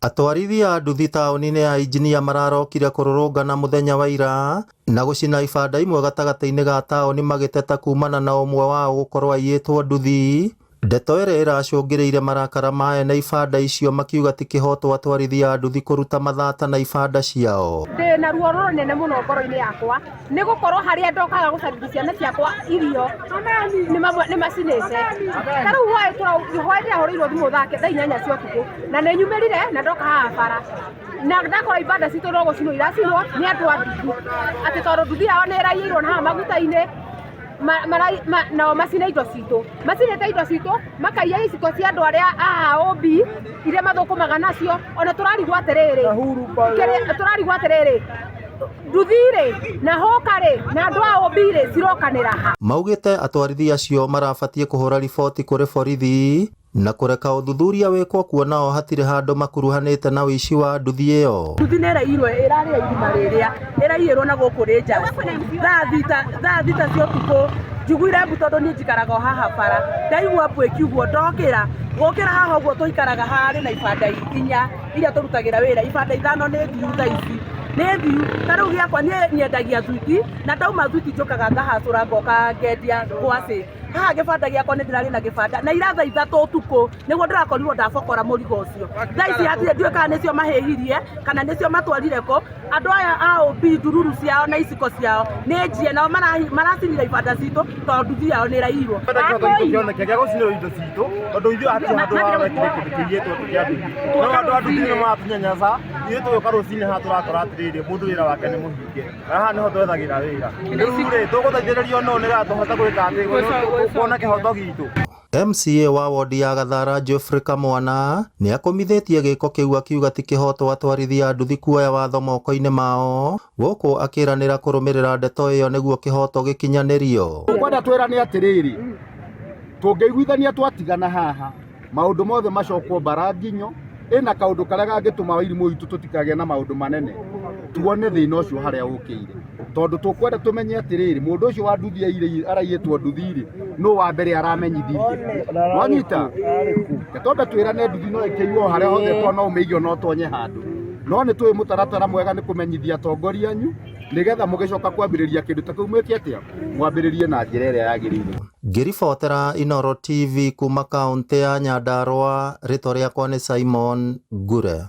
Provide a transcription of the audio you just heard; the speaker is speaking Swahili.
Atwarithia a nduthi taũni-inĩ ya injinia mararokire kũrũrũngana mũthenya wa ira na gũcina ibanda imwe gatagatĩ-inĩ ga taũni magĩteta kumana na ũmwe wao gũkorwo aiyĩtwo nduthi. Ndeto ĩrĩa ĩracũngĩrĩire marakara ma ene ibanda icio makiuga ti kĩhoto atwarithia a nduthi kũruta mathata na ibanda ciao. Ndĩna ruo rũnene mũno ngoro-inĩ yakwa nĩ gũkorwo harĩa ndokaga gũcarithia ciana ciakwa irio nĩ macinĩte. Ta rĩu hwaĩ ndĩrahũrĩirwo thimũ thaa 8 cia ũtukũ na nĩ nyumĩrire na ndoka haha bara na ndakora ibanda citũ no gũcinwo iracinwo nĩ andũ a nduthi atĩ tondũ nduthi yao nĩ ĩraiyĩirwo na haha maguta-inĩ nao macina indo citũ macinĩte indo citũ makaiya iciko cia andũ arĩa a OB iria mathũkũmaga nacio. Ona tũrarigwo atĩrĩrĩ nduthi-rĩ na hoka-rĩ na andũ a OB-rĩ cirokanĩra ha. Maugĩte atwarithia acio marabatiĩ kũhũra riboti kũrĩ borithi na kũreka ũthuthuria wĩkwo kuona o hatirĩ handũ makuruhanĩte na ũici wa nduthi ĩyo. Nduthi nĩ ĩrarĩa irima rĩrĩa ĩraiyĩrwo na gũkũ Rangers thaa thita cia ũtukũ njiguire mbu tondũ niĩ njikaraga o haha bara ndaigua mbu ĩkiugwo gũkĩra haha ũguo tũikaraga harĩ na ibanda 4 iria tũrutagĩra wĩra. Ibanda 5 nĩ thiu thaa ici nĩ thiu. Ta rĩu gĩakwa niĩ nyendagia thuti na ndauma thuti njũkaga ngahacũra ngoka ngendia ngwacĩ. Haha gĩbanda gĩakwa nĩ ndĩrarĩ na gĩbanda na iratha 3 ũtukũ nĩguo ndĩrakorirwo ndabokora mũrigo ũcio. Thaa ici hatirĩ ndiũĩ kana nĩcio mahĩhirie kana nĩcio matwarire kũ. Andũ aya a OB ndururu ciao na iciko ciao nĩ njie nao maracinire ibanda citũ tondũ nduthi yao nĩ ĩraiyirwo. Kĩoneke gĩa gũcinĩrwo indo citũ tondũ ithuĩ hatirĩ handũ wekire kĩndũ kĩiyĩtwo kĩa nduthi. No andũ a nduthi nĩ matunyanyaca ithuĩ tũgĩũka rũcinĩ haha tũrakora atĩrĩrĩ mũndũ wĩra wake nĩ mũhinge. Haha nĩho twethagĩra wĩra. Rĩu-rĩ tũgũteithĩrĩrio no nĩgetha tũhote gwĩka atĩ kuona kĩhoto gitũ. MCA wa wodi ya Gathara Geoffrey Kamwana nĩ akomithĩtie gĩko kĩu akiuga ti kĩhoto atwarithia a nduthi kuoya watho moko-inĩ mao gũkũ akĩranĩra kũrũmĩrĩra ndeto ĩyo nĩguo kĩhoto gĩkinyanĩrio. Kwenda twĩrane atĩrĩrĩ tũngĩiguithania twatigana haha maũndũ mothe macokwo mbara nginyo ĩna kaũndũ karĩa gangĩtũma Wairimũ witũ tũtikagĩa na maũndũ manene tuone thĩna ũcio harĩa ũkĩire tondũ tũkwenda tũmenye atĩrĩrĩ mũndũ ũcio wa nduthi araiyĩtwo nduthi-rĩ no wa mbere aramenyithirie wanyita twambe twĩrane nduthi no ĩkĩiywo harĩa hothe twana ũmĩigio no tonye handũ no nĩ tũĩ mũtaratara mwega nĩ kũmenyithia atongoria anyu nĩgetha mũgĩcoka kwambĩrĩria kĩndũ ta kĩu mwĩke atĩa mwambĩrĩrie na njĩra ĩrĩa yagĩrĩire. Ngĩribotera Inooro TV kuma kaũntĩ ya Nyandarũa, rĩtwa rĩakwa nĩ Simon Ngure.